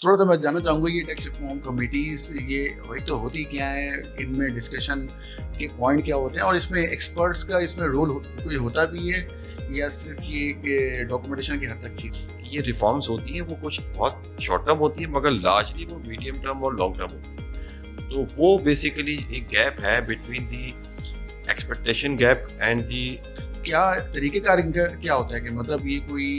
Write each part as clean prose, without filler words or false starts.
थोड़ा-सा मैं जानना चाहूँगा ये टैक्स रिफॉर्म कमिटीज़ ये वही तो होती क्या है? इनमें डिस्कशन के पॉइंट क्या होते हैं और इसमें एक्सपर्ट्स का इसमें रोल कोई होता भी है या सिर्फ़ ये एक डॉक्यूमेंटेशन की हद तक चीज़? ये रिफॉर्म्स होती हैं वो कुछ बहुत शॉर्ट टर्म होती है मगर लार्जली वो मीडियम टर्म और लॉन्ग टर्म होती है। तो वो बेसिकली एक गैप है between the expectation gap and the. क्या तरीक़ेकार इनका क्या होता है कि मतलब ये कोई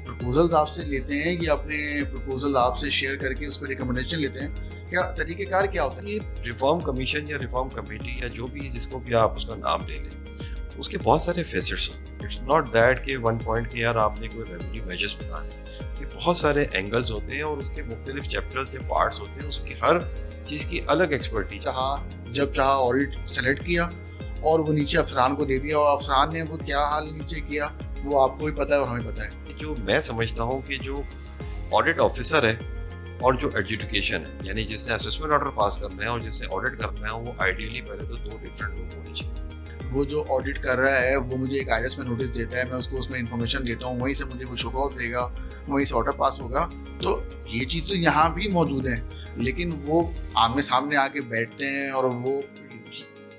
प्रपोज़ल्स आपसे लेते हैं या अपने प्रपोज़ल आपसे शेयर करके उस पे रिकमेंडेशन लेते हैं? क्या तरीक़ेकार क्या होता है? ये रिफॉर्म कमीशन या रिफॉर्म कमेटी या जो भी जिसको भी आप उसका नाम ले लें, उसके बहुत सारे फेसेट्स होते हैं। इट्स नॉट दैट कि वन पॉइंट के यार आपने कोई रेवेन्यू मेजर्स बता दें। ये बहुत सारे एंगल्स होते हैं और उसके मुख्तलिफ चैप्टर्स या पार्ट्स होते हैं, उसकी हर चीज़ की अलग एक्सपर्टीज। जब चाहा ऑडिट सेलेक्ट किया और वो नीचे अफसरान को दे दिया और अफसरान ने वो क्या हाल नीचे किया वो आपको भी पता है और हमें पता है। जो मैं समझता हूँ कि जो ऑडिट ऑफिसर है और जो एडजुडिकेशन है, यानी जिसने असेसमेंट ऑर्डर पास करना है और जिसने ऑडिट करना है, वो आइडियली पहले तो दो डिफरेंट लोग होने चाहिए। वो जो ऑडिट कर रहा है वो मुझे एक आईआरएस में नोटिस देता है, मैं उसको उसमें इन्फॉर्मेशन देता हूँ, वहीं से मुझे वो शो कॉज देगा, वहीं से ऑर्डर पास होगा। तो ये चीज़ तो यहाँ भी मौजूद है, लेकिन वो आमने सामने आके बैठते हैं और वो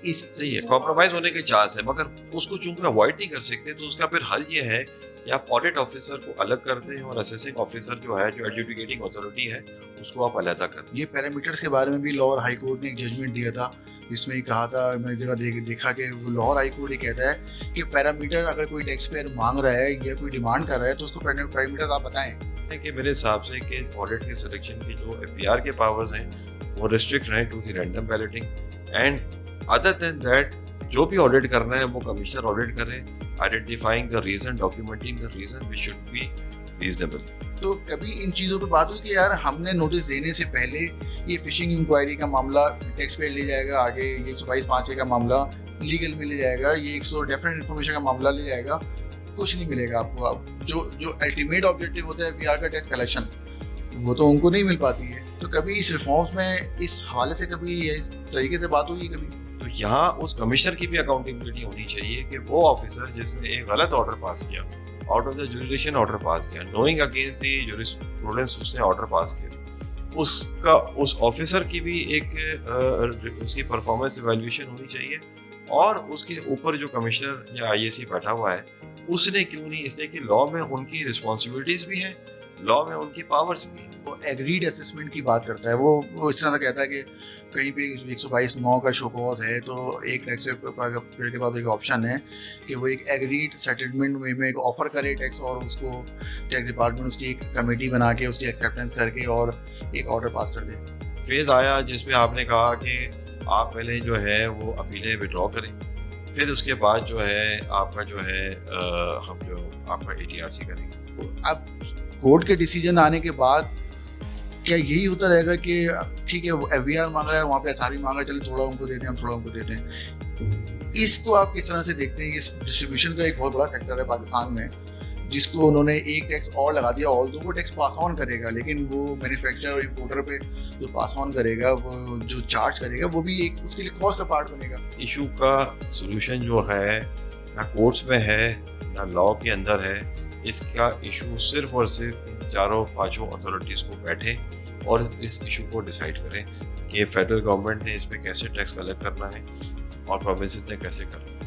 इस सही है, कॉम्प्रोमाइज होने के चांस है, मगर उसको चूंकि अवॉइड नहीं कर सकते तो उसका फिर हल ये है कि आप ऑडिट ऑफिसर को अलग कर दें और असेसिंग ऑफिसर जो है, जो एडजुडिकेटिंग अथॉरिटी है, उसको आप अलग कर दें। ये पैरामीटर्स के बारे में भी लाहौर हाई कोर्ट ने एक जजमेंट दिया था, जिसमें कहा था, मैं जगह देखा कि वो लाहौर हाई कोर्ट ये कहता है कि पैरामीटर अगर कोई टैक्स पेयर मांग रहा है या कोई डिमांड कर रहा है तो उसको पैरामीटर आप बताएं। कि मेरे हिसाब से कि ऑडिट के सिलेक्शन के जो एफपीआर के पावर्स हैं वो रिस्ट्रिक्ट रहें to the random balloting, and other than that जो भी ऑडिट करना है वो कमिश्नर ऑडिट करे, identifying the reason, documenting the reason which should be reasonable. तो कभी इन चीज़ों पे बात हुई कि यार हमने नोटिस देने से पहले ये फिशिंग इंक्वायरी का मामला टैक्स पेयर ले जाएगा, आगे ये 122(5) का मामला लीगल में ले जाएगा, ये 100 डेफिनेट इन्फॉर्मेशन का मामला ले जाएगा, कुछ नहीं मिलेगा आपको। आप जो अल्टीमेट ऑब्जेक्टिव होता है पीआर का टैक्स कलेक्शन, वो तो उनको नहीं मिल पाती है। तो कभी इस रिफॉर्म्स में इस हवाले से कभी इस तरीके से बात हुई कभी? तो यहाँ उस कमिश्नर की भी अकाउंटेबिलिटी होनी चाहिए कि वो ऑफिसर जिसने एक गलत ऑर्डर पास किया, out of the jurisdiction order pass किया, नोइंग अगेंस्ट द जुरिस्प्रूडेंस उसने ऑर्डर पास किया, उसका उस ऑफिसर की भी एक उसकी परफॉर्मेंस इवैल्यूएशन होनी चाहिए। और उसके ऊपर जो कमिश्नर या आईएसी बैठा हुआ है उसने क्यों नहीं, इसलिए कि लॉ में उनकी रिस्पॉन्सिबिलिटीज भी हैं, लॉ में उनकी पावर्स भी हैं। वो एग्रीड असेसमेंट की बात करता है, वो इस तरह से कहता है कि कहीं पे 122(9) का शो कॉज है तो एक टैक्स पेयर के पास एक ऑप्शन है कि वो एक एग्रीड सेटलमेंट में एक ऑफर करे टैक्स, और उसको टैक्स डिपार्टमेंट उसकी एक कमेटी बना के उसकी एक्सेप्टेंस करके और एक ऑर्डर पास कर दे। फेज आया जिसमें आपने कहा कि आप पहले जो है वो अपीलें विड्रॉ करें, फिर उसके बाद जो है आपका जो है हम जो आपका ATRC करेंगे। अब कोर्ट के डिसीजन आने के बाद क्या यही होता रहेगा कि ठीक है वो FVR मांग रहा है, वहाँ पे SRV मांग रहा है, चलिए थोड़ा उनको देते हैं, हम थोड़ा उनको देते हैं? इसको आप किस तरह से देखते हैं? ये डिस्ट्रीब्यूशन का एक बहुत बड़ा सेक्टर है पाकिस्तान में, जिसको उन्होंने एक टैक्स और लगा दिया। ऑल्दो वो टैक्स पास ऑन करेगा, लेकिन वो मैन्युफैक्चरर और इंपोर्टर पे जो पास ऑन करेगा, वो जो चार्ज करेगा, वो भी एक उसके लिए कॉस्ट का पार्ट बनेगा। इशू का सोल्यूशन जो है ना कोर्ट्स में है ना लॉ के अंदर है, इसका इशू सिर्फ और सिर्फ इन चारों पांचों अथॉरिटीज़ को बैठे और इस इशू को डिसाइड करें कि फेडरल गवर्नमेंट ने इस पर कैसे टैक्स कलेक्ट करना है और प्रोविंसेस ने कैसे करना है।